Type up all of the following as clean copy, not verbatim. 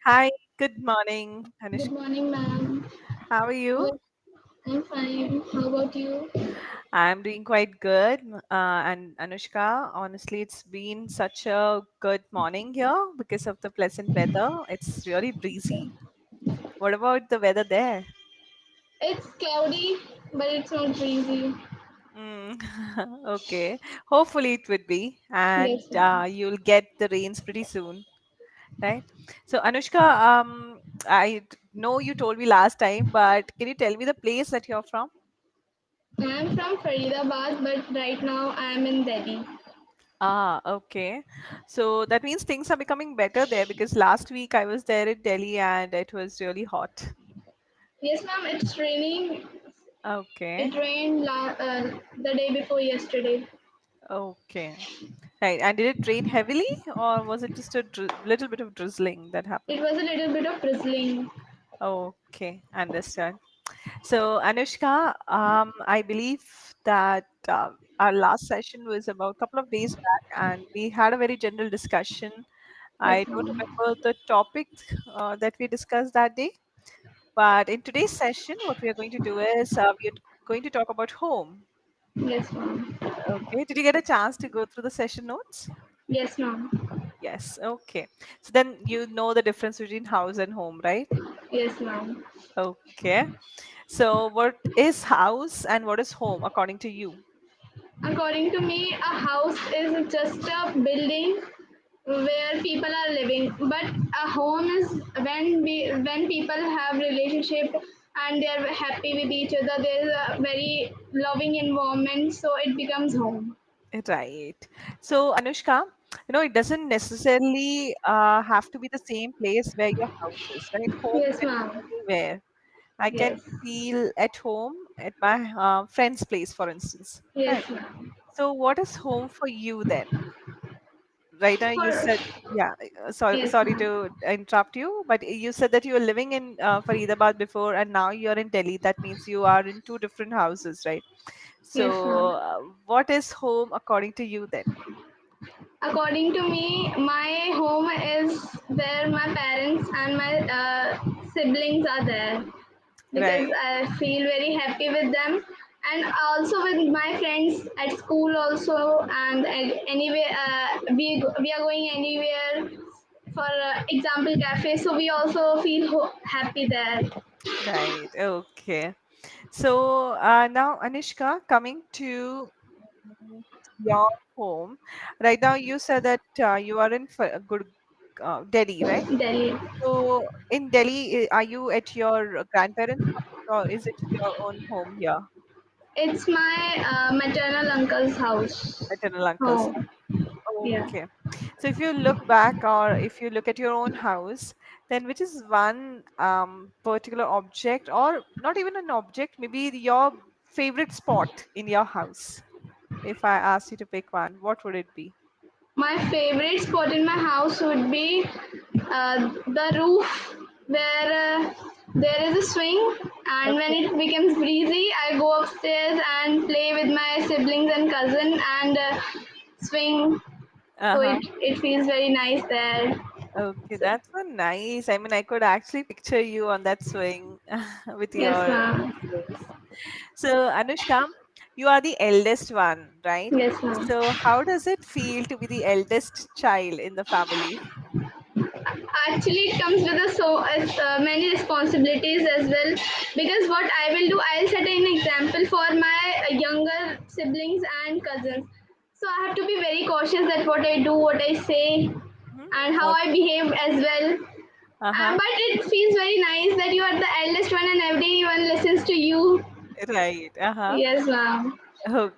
Hi, good morning, Good Anushka. morning, ma'am. How are you? How- I'm fine. How about you? I'm doing quite good. And Anushka, honestly, it's been such a good morning here because of the pleasant weather. It's really breezy. What about the weather there? It's cloudy, but it's not breezy. Mm, okay. Hopefully it would be, and Yes, ma'am. you'll get the rains pretty soon, right? So, Anushka, know you told me last time, but can you tell me the place that you're from? I'm from Faridabad, but right now I'm in Delhi. Ah, okay. So that means things are becoming better there because last week I was there in Delhi and it was really hot. Yes, ma'am. It's raining. Okay. It rained the day before yesterday. Okay. Right. And did it rain heavily or was it just a little bit of drizzling that happened? It was a little bit of drizzling. Okay, understand. So, Anushka, I believe that our last session was about a couple of days back, and we had a very general discussion. I Yes, don't ma'am. remember the topic that we discussed that day. But in today's session, what we are going to do is we are going to talk about home. Yes, ma'am. Okay. Did you get a chance to go through the session notes? Yes, ma'am. Yes. Okay. So then you know the difference between house and home, right? Yes, ma'am. Okay. So what is house and what is home according to you? According to me, a house is just a building where people are living, but a home is when people have relationship and they are happy with each other. There is a very loving environment, so it becomes home. Right. So Anushka, it doesn't necessarily have to be the same place where your house is, right? Home Yes, can be ma'am. anywhere. I can Yes. feel at home at my friend's place, for instance. Yes, Right. ma'am. So, what is home for you then? Right now, you For said, yeah. yes, Sorry ma'am. to interrupt you, but you said that you were living in Faridabad before, and now you're in Delhi. That means you are in two different houses, right? Yes, So, ma'am. what is home according to you then? According to me, my home is where my parents and my siblings are there, because Right, I feel very happy with them, and also with my friends at school also, and anywhere we are going anywhere for example cafe, so we also feel happy there. right. Okay. So, now, Anishka, coming to your home, right now you said that you are in good Delhi, right? Delhi. So in Delhi, are you at your grandparents' house or is it your own home here? It's my maternal uncle's house. Maternal uncle's Home. house. Yeah. Okay. So if you look back or if you look at your own house, then which is one particular object or not even an object, maybe your favorite spot in your house? If I asked you to pick one, what would it be? My favorite spot in my house would be the roof, where there is a swing, and when Okay. it becomes breezy, I go upstairs and play with my siblings and cousin and swing. So Uh-huh. it feels very nice there. Okay, So, that's so nice. I mean, I could actually picture you on that swing with yes, your ma'am. siblings. So, Anushka, you are the eldest one, right? Yes, ma'am. So, how does it feel to be the eldest child in the family? Actually, it comes with many responsibilities as well, because what I will do, I'll set an example for my younger siblings and cousins, so I have to be very cautious that what I do, what I say, Mhm. and how I behave as well. Uh-huh. But it feels very nice that you are the eldest one and everyone listens to you. Right. Uh-huh. Yes, ma'am.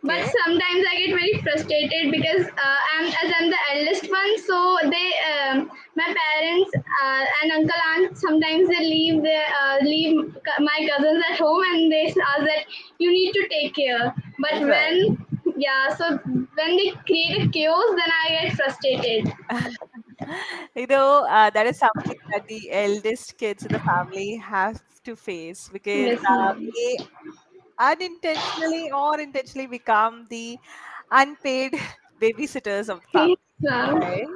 But Okay. sometimes I get very frustrated because I'm the eldest one, so my parents and uncle aunt, sometimes they leave my cousins at home, and they ask that you need to take care. But Right. yeah, so when they create a chaos, then I get frustrated. That is something that the eldest kids in the family have to face because Yes, ma'am. they unintentionally or intentionally become the unpaid babysitters of the Yes, family, ma'am. right?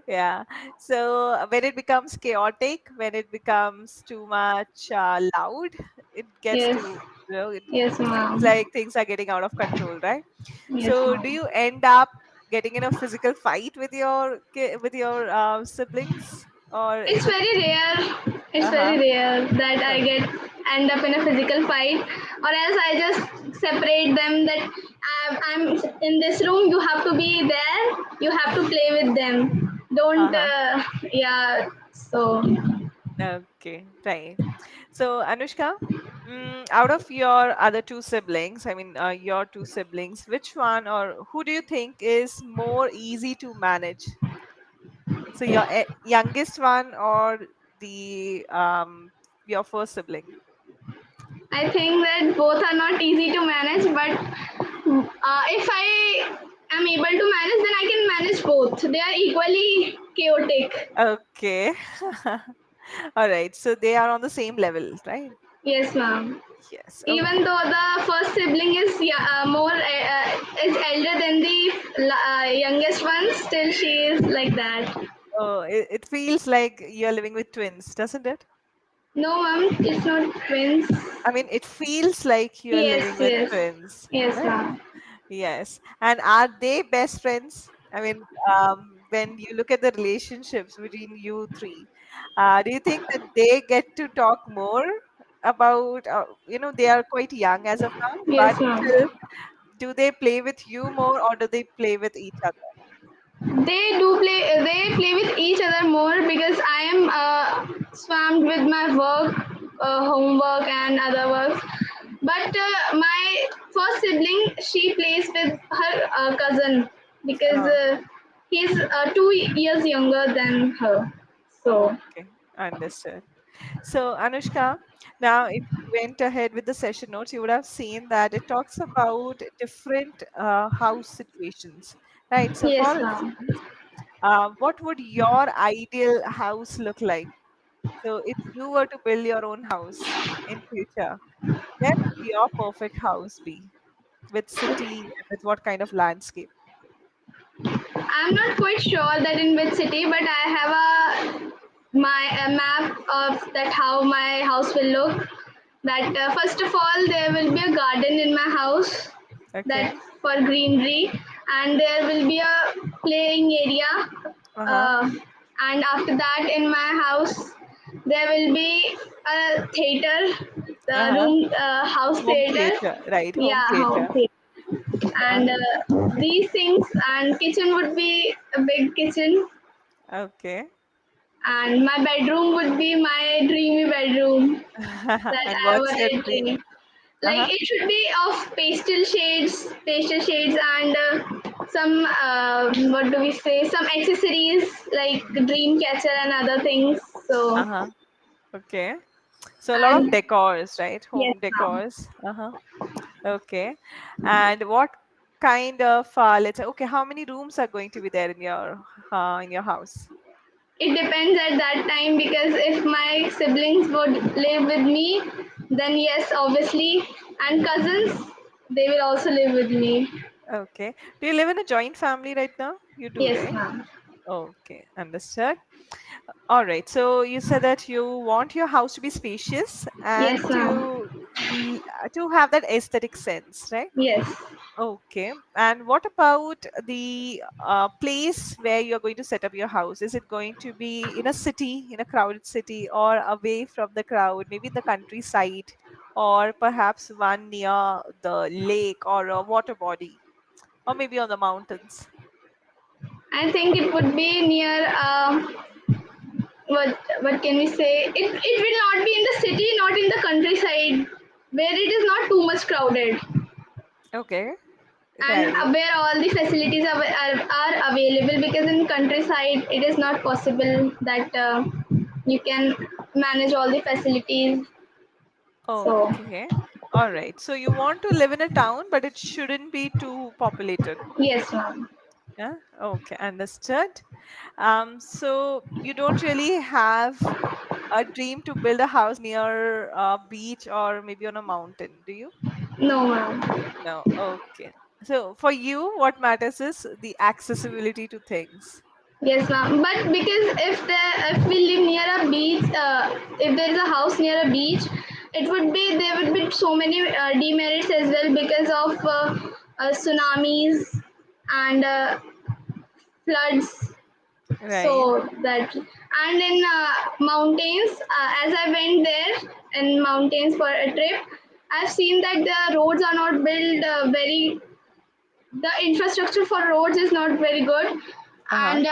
Yeah. So when it becomes chaotic, when it becomes too much loud, it gets Yes. to, it Yes, seems ma'am. like things are getting out of control, right? Yes, So do ma'am. you end up getting in a physical fight with your with your siblings, or It's is it? very rare. It's very Uh-huh. rare that I Okay. get end up in a physical fight, or else I just separate them. That I'm in this room. You have to be there. You have to play with them. Don't. Uh-huh. Yeah. So Okay. Right. So, Anushka, out of your other two siblings, I mean, your two siblings, which one or who do you think is more easy to manage? So, your youngest one or the your first sibling? I think that both are not easy to manage, but if I am able to manage, then I can manage both. They are equally chaotic. Okay. All right. So they are on the same level, right? Yes, ma'am. Yes. Even Okay. though the first sibling is more is elder than the youngest one, still she is like that. Oh, it feels like you're living with twins, doesn't it? No, ma'am, it's not twins. I mean, it feels like you're living Yes, with yes, twins, yes, right? ma'am. Yes. And are they best friends? I mean, when you look at the relationships between you three, do you think that they get to talk more about, they are quite young as of now, but Yes, ma'am. still, do they play with you more or do they play with each other? They do play. They play with each other more because I am swamped with my work, homework, and other works. But my first sibling, she plays with her cousin because Oh, he's 2 years younger than her. So okay. Understood. So, Anushka, now if you went ahead with the session notes, you would have seen that it talks about different house situations, right? So, for yes, ma'am. instance, what would your ideal house look like? So, if you were to build your own house in future, where would your perfect house be? With city and with what kind of landscape? I'm not quite sure that in which city, but I have a map of that how my house will look. That first of all, there will be a garden in my house. That Okay. for greenery, and there will be a playing area. Uh-huh. Uh, and after that, in my house, there will be a theater, the Uh-huh. room, house Home theater. theater, right? Home Yeah, home theater. theater. Uh-huh. And these things, and kitchen would be a big kitchen, Okay. and my bedroom would be my dreamy bedroom that And I what's your wanted dream? to. Like Uh-huh. it should be of pastel shades, and some what do we say? Some accessories like dream catcher and other things. So Uh-huh. Okay. So a lot of and decors, right? yes, Home ma'am. decors. Uh-huh. Okay. And what kind of let's say, okay, how many rooms are going to be there in your house? It depends at that time because if my siblings would live with me, then yes, obviously, and cousins, they will also live with me. Okay. Do you live in a joint family right now? You do, Yes, right? ma'am. Okay, understood. All right. So you said that you want your house to be spacious Yes, and ma'am. to have that aesthetic sense, right? Yes. Okay. And what about the place where you're going to set up your house? Is it going to be in a city, in a crowded city, or away from the crowd, maybe in the countryside, or perhaps one near the lake or a water body, or maybe on the mountains? I think it would be near what can we say? It will not be in the city, not in the countryside, where it is not too much crowded, Okay. and Right. where all the facilities are available. Because in countryside, it is not possible that you can manage all the facilities. So Okay. All right. So you want to live in a town, but it shouldn't be too populated. yes, ma'am. Yeah. Okay. Understood. So you don't really have a dream to build a house near a beach or maybe on a mountain, do you? No, ma'am. No. Okay. So for you, what matters is the accessibility to things. Yes, ma'am. But because if we live near a beach, if there is a house near a beach, it would be there would be so many demerits as well because of tsunamis and floods. Right. So that and in mountains, as I went there in mountains for a trip, I've seen that the roads are not built very. The infrastructure for roads is not very good, Uh-huh. and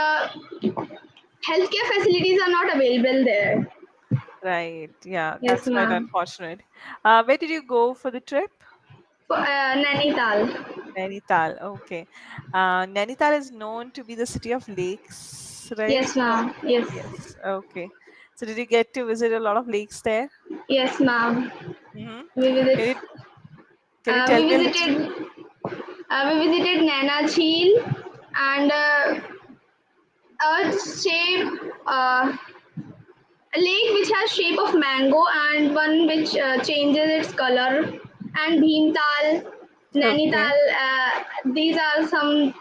healthcare facilities are not available there. Right. Yeah, Yes, that's quite ma'am. unfortunate. Where did you go for the trip? For Nainital. Nainital. Okay. Nainital is known to be the city of lakes, right? Yes, ma'am. Yes. Yes. Okay. So did you get to visit a lot of lakes there? Yes, ma'am. Mm-hmm. We Can visit. you can you Uh, tell we me a little? visited. We visited Nana Jheel and a shape. A lake which has shape of mango and one which changes its color, and Bhimtal, Okay. Nainital. These are some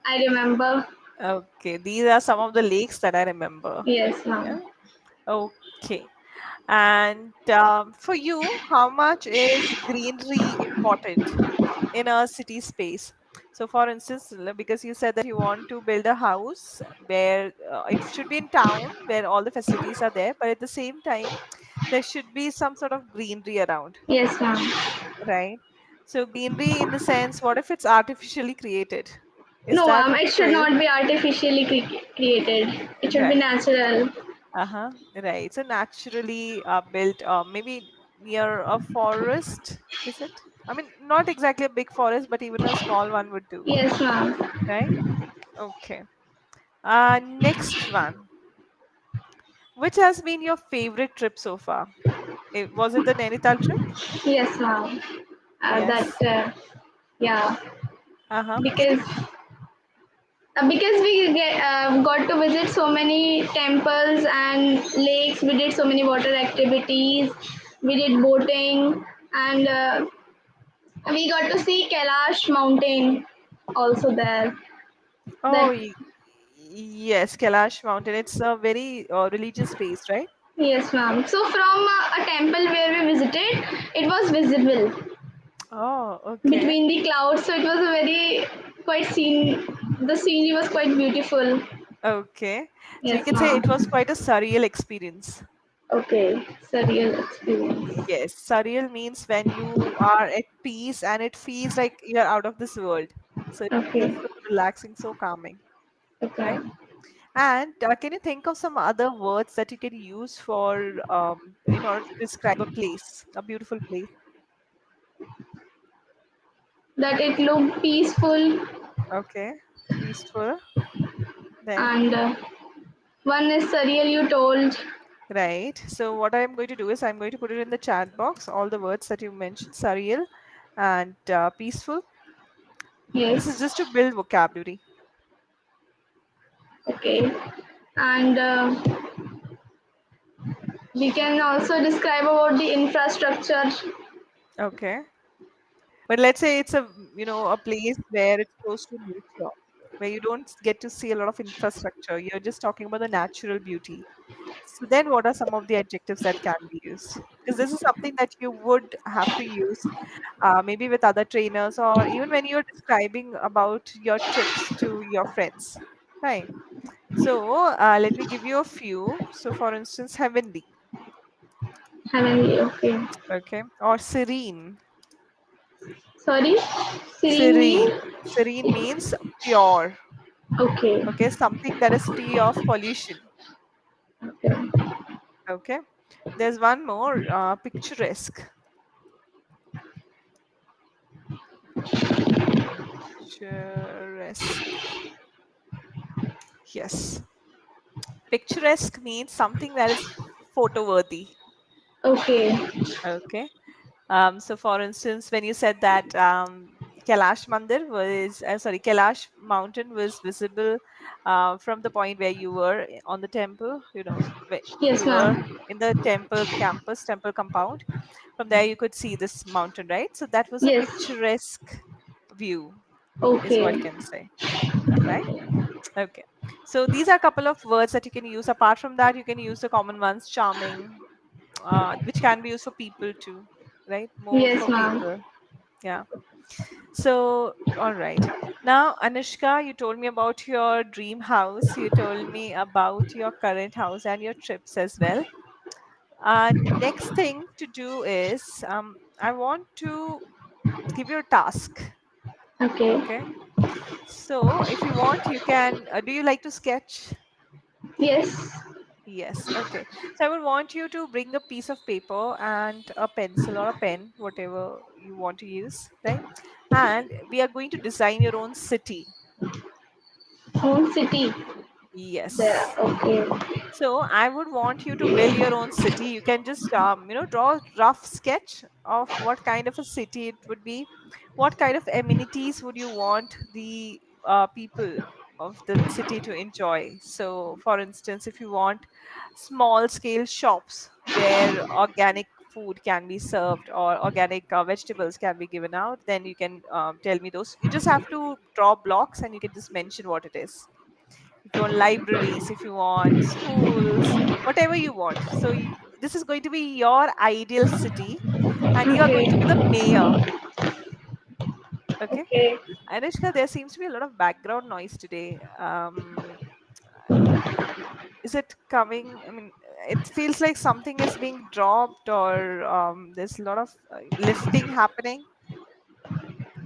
I remember. Okay. These are some of the lakes that I remember. Yes, Yeah. ma'am. Okay. And for you, how much is greenery important in a city space? So, for instance, because you said that you want to build a house where it should be in town where all the facilities are there, but at the same time, there should be some sort of greenery around, Yes, ma'am. right? So, greenery in the sense, what if it's artificially created? Is No, that it okay for should you? not be artificially created. It should be Right. natural. Uh-huh. Right. So naturally built, maybe near a forest, is it? I mean, not exactly a big forest, but even a small one would do, Yes, ma'am. right? Okay. Next one. Which has been your favorite trip so far? Was it the Nainital trip? Yes, ma'am. That Yes. yeah, Uh-huh. Can you? because because we got to visit so many temples and lakes. We did so many water activities. We did boating, and we got to see Kailash Mountain also there. Oh, That yes, Kailash Mountain. It's a very religious place, right? yes, ma'am. So from a temple where we visited, it was visible Oh, okay. between the clouds. So it was a very quite scene. The scenery was quite beautiful. Okay. So you Yes, can say ma'am. it was quite a surreal experience. Okay, surreal experience. Yes, surreal means when you are at peace and it feels like you're out of this world. So it feels Okay, so relaxing, so calming, okay. right? And can you think of some other words that you can use for in order to describe a place, a beautiful place? That it looked peaceful, Okay, peaceful. Then and one is surreal. You told. right. So what I'm going to do is I'm going to put it in the chat box. All the words that you mentioned, surreal and peaceful. This is Yes. just to build vocabulary. Okay, and we can also describe about the infrastructure. Okay. But let's say it's a a place where it's close to nature, where you don't get to see a lot of infrastructure. You're just talking about the natural beauty. So then what are some of the adjectives that can be used? Because this is something that you would have to use maybe with other trainers or even when you're describing about your trips to your friends. Right. So let me give you a few. So for instance, heavenly, Heavenly. Okay. okay, or serene. Sorry. Serene mean. Serene. Serene means pure. Okay. Okay, something that is free of pollution. Okay. Okay, there's one more, picturesque. Picturesque. Yes, picturesque means something that is photo worthy. Okay. Okay. So for instance, when you said that Kailash Mandir was, sorry, Kailash Mountain was visible from the point where you were on the temple, where Yes, you were ma'am. in the temple campus, temple compound. From there, you could see this mountain, right? So that was a Yes. picturesque view, is what Okay. you can say, right? Okay. So these are a couple of words that you can use. Apart from that, you can use the common ones, charming, which can be used for people too, right? More Yes, for ma'am. people. Yeah. So, all right. Now, Anushka, you told me about your dream house. You told me about your current house and your trips as well. Next thing to do is I want to give you a task. Okay. Okay. So, if you want, you can. Do you like to sketch? Yes. Yes. Okay. So, I would want you to bring a piece of paper and a pencil or a pen, whatever you want to use, right? And we are going to design your own city. Own city. There. Yes. Okay. So I would want you to build your own city. You can just draw a rough sketch of what kind of a city it would be. What kind of amenities would you want the people of the city to enjoy? So, for instance, if you want small scale shops where organic food can be served or organic vegetables can be given out, then you can tell me those. You just have to draw blocks and you can just mention what it is. If you want libraries, if you want schools, whatever you want. So this is going to be your ideal city, and you are going to be Okay. the mayor. Okay. Okay. Anushka, there seems to be a lot of background noise today. Is it coming? I mean, it feels like something is being dropped, or there's a lot of lifting happening.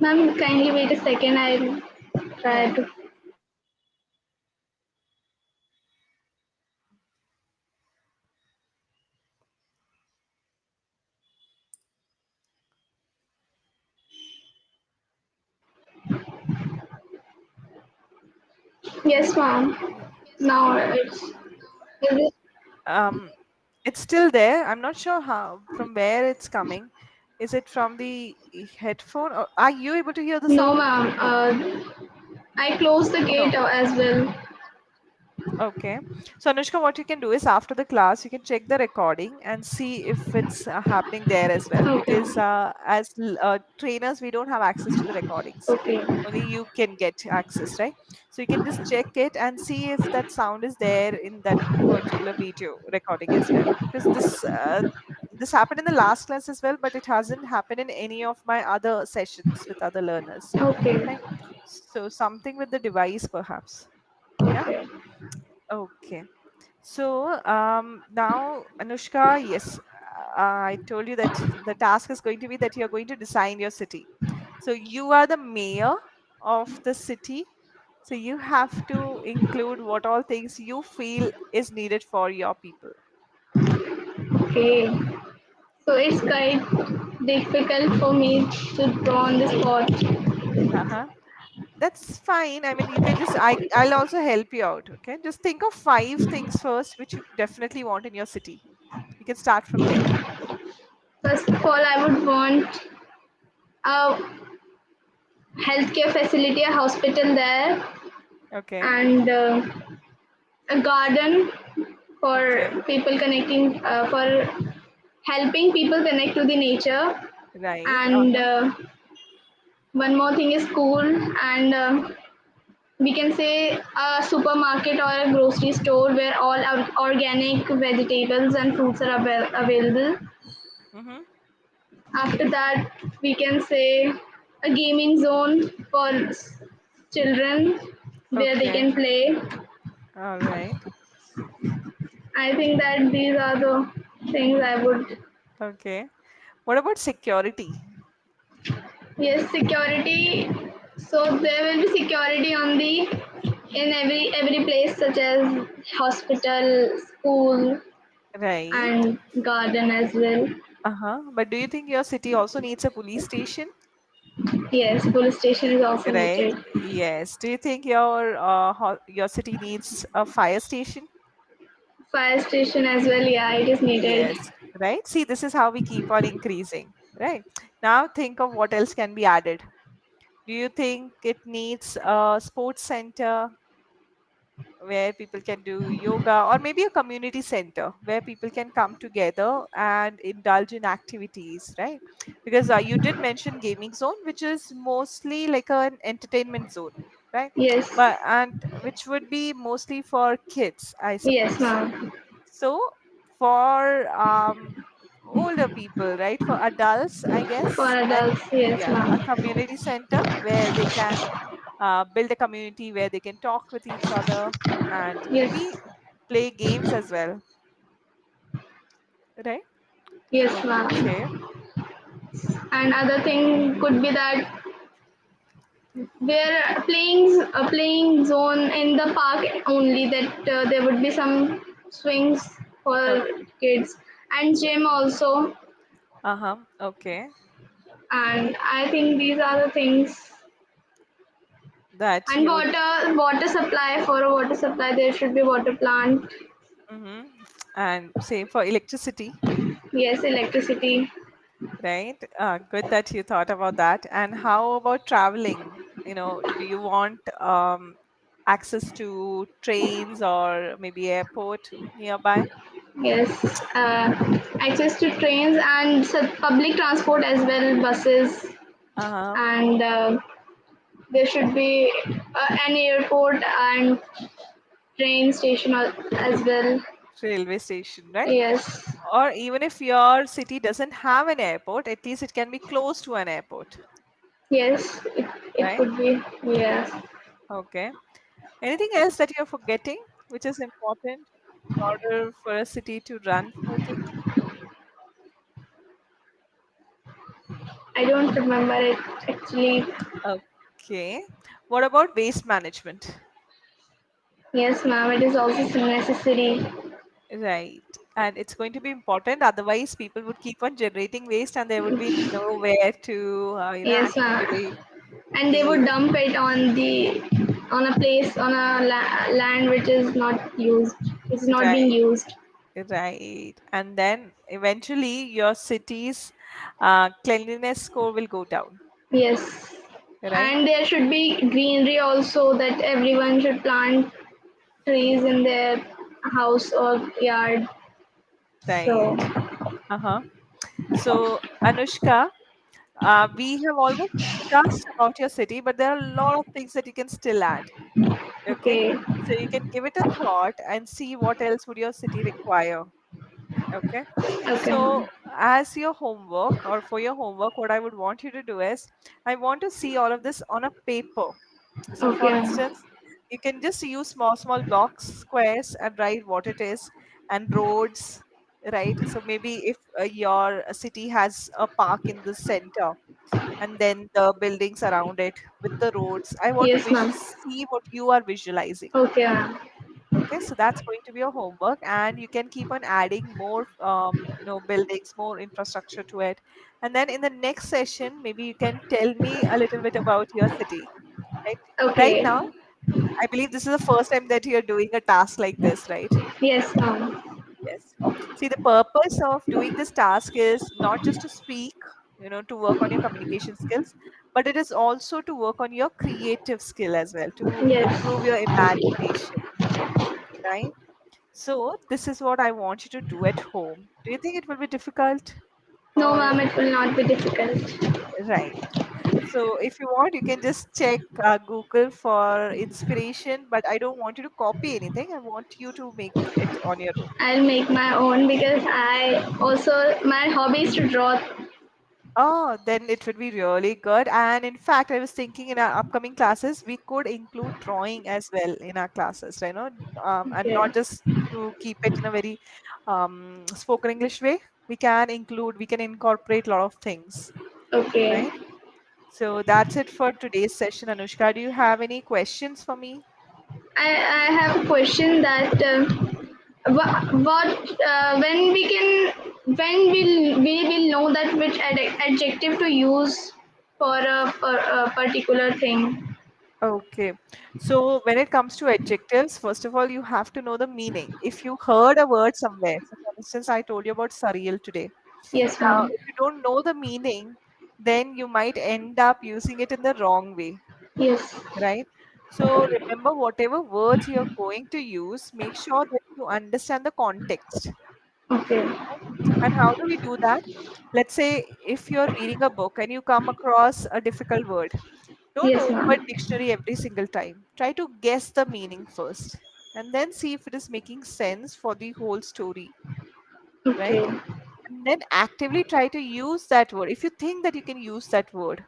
Ma'am, kindly wait a second. I'll try Yeah. to. Yes, ma'am. Yeah. Now it's. Is it? Um, it's still there. I'm not sure how from where it's coming. Is it from the headphone, or are you able to hear the No, sound? ma'am. I closed the gate No. as well. Okay. So, Anushka, what you can do is after the class, you can check the recording and see if it's happening there as well. Okay. Because as trainers, we don't have access to the recordings. Okay. Only you can get access, right? So you can just check it and see if that sound is there in that particular video recording as well. Because this happened in the last class as well, but it hasn't happened in any of my other sessions with other learners, Okay. right? So something with the device, perhaps. Yeah. Okay. Okay. So now, Anushka, yes, I told you that the task is going to be that you're going to design your city. So you are the mayor of the city. So you have to include what all things you feel is needed for your people. Okay. So it's quite difficult for me to draw on the spot. Uh-huh. That's fine. I mean, you can just I'll also help you out. Okay, just think of five things first, which you definitely want in your city. You can start from there. First of all, I would want a healthcare facility, a hospital there, Okay. and a garden for Okay. people connecting, for helping people connect to the nature. Right. And Uh-huh. one more thing is school, and we can say a supermarket or a grocery store where all our organic vegetables and fruits are available. Mm-hmm. After that, we can say a gaming zone for children where they Okay. can play. All right. I think that these are the things I would. Okay. What about security? Yes, security. So there will be security on the in every place such as hospital, school, Right. and garden as well. Uh-huh. But do you think your city also needs a police station? Yes, police station is also Right. needed. Yes. Do you think your city needs a fire station? Fire station as well. Yeah, it is needed. Yes. Right. See, this is how we keep on increasing. Right. Now think of what else can be added. Do you think it needs a sports center where people can do yoga, or maybe a community center where people can come together and indulge in activities, right? Because you did mention gaming zone, which is mostly like an entertainment zone, right? Yes. But and which would be mostly for kids, I Yes, suppose. ma'am. So for older people, right? For adults, I For guess, adults, yes, yeah, a ma'am. community center where they can build a community where they can talk with each other and maybe Yes. play games as well, right? Yes, Okay. ma'am. And other thing could be that there a playing zone in the park only, that there would be some swings for Okay. kids, and gym also. Uh-huh. Okay. And I think these are the things. That And you would. water supply, for a water supply there should be water plant. Mm-hmm. And same for electricity, Yes, electricity. right? Good that you thought about that. And how about traveling? Do you want access to trains or maybe airport nearby? Yes, access to trains and public transport as well, buses. Uh-huh. And there should be an airport and train station as well. Railway station, right? Yes, Or even if your city doesn't have an airport, at least it can be close to an airport, yes, it right? could be. Yes, Okay. Anything else that you're forgetting, which is important in order for a city to run smoothly? I don't remember it actually. Okay. What about waste management? Yes, ma'am, it is also necessary. Right. And it's going to be important. Otherwise, people would keep on generating waste and there would be nowhere to, Yes, ma'am. actually And they be would dump it on a place, on a land which is not used. It's not being right. used. Right. And then eventually your city's cleanliness score will go down, Yes. right? And there should be greenery also, that everyone should plant trees in their house or yard. Right. So, Uh-huh. So, Anushka, we have almost discussed about your city, but there are a lot of things that you can still add. Okay. okay. So you can give it a thought and see what else would your city require. Okay. Okay, So ma'am. as your homework or for your homework, what I would want you to do is I want to see all of this on a paper. So Okay, for ma'am. instance, you can just use small, small blocks, squares, and write what it is, and roads, right? So maybe if your city has a park in the center, and then the buildings around it with the roads, I want to Yes, ma'am. see what you are visualizing. Okay, ma'am. Okay, so that's going to be your homework, and you can keep on adding more, buildings, more infrastructure to it. And then in the next session, maybe you can tell me a little bit about your city. Right, right Okay. now, I believe this is the first time that you're doing a task like this, right? Yes, ma'am. Yes. See, the purpose of doing this task is not just to speak, to work on your communication skills, but it is also to work on your creative skill as well, to improve Yes. your imagination, right? So, this is what I want you to do at home. Do you think it will be difficult? No, Or, ma'am, it will not be difficult. right. So, if you want, you can just check Google for inspiration, but I don't want you to copy anything. I want you to make it on your own. I'll make my own, because my hobby is to draw. Oh, then it would be really good. And in fact, I was thinking in our upcoming classes, we could include drawing as well in our classes, and Okay. not just to keep it in a very spoken English way. We can incorporate a lot of things, Okay. right? So that's it for today's session, Anushka. Do you have any questions for me? I have a question that what when we will know that which adjective to use for a particular thing. Okay. So when it comes to adjectives, first of all, you have to know the meaning. If you heard a word somewhere, so for instance, I told you about surreal today. Yes, Now, ma'am. if you don't know the meaning, then you might end up using it in the wrong way, Yes. right? So remember, whatever words you're going to use, make sure that you understand the context. Okay. Right? And how do we do that? Let's say if you're reading a book and you come across a difficult word, Don't Yes, open ma'am. dictionary every single time. Try to guess the meaning first, and then see if it is making sense for the whole story, right? Okay. And then actively try to use that word if you think that you can use that word,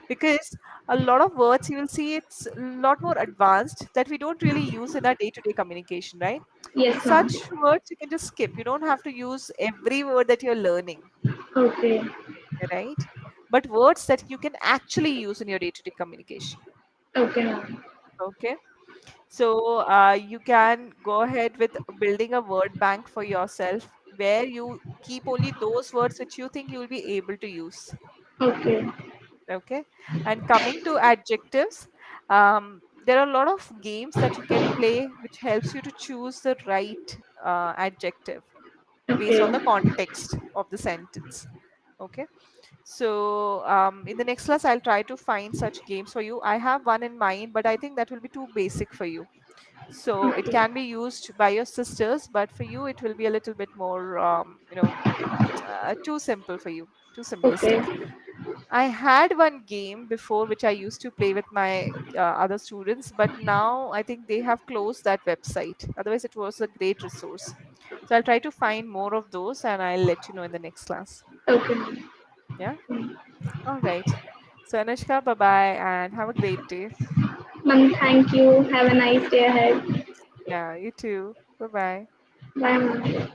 because a lot of words you will see it's a lot more advanced that we don't really use in our day-to-day communication, right? Yes, ma'am. Such words you can just skip. You don't have to use every word that you're learning, Okay. right? But words that you can actually use in your day-to-day communication. Okay, ma'am. Okay. So you can go ahead with building a word bank for yourself where you keep only those words which you think you will be able to use. Okay. Okay. And coming to adjectives, there are a lot of games that you can play which helps you to choose the right adjective based Okay. on the context of the sentence. Okay. So in the next class, I'll try to find such games for you. I have one in mind, but I think that will be too basic for you. So it Okay. can be used by your sisters, but for you, it will be a little bit more, too simple for you, too Okay. simplistic. I had one game before which I used to play with my other students, but now I think they have closed that website. Otherwise, it was a great resource. So I'll try to find more of those and I'll let you know in the next class. Okay, ma'am. Yeah. All right. So Anushka, bye bye and have a great day. Ma'am, thank you. Have a nice day ahead. Yeah, you too. Bye bye. Bye, ma'am.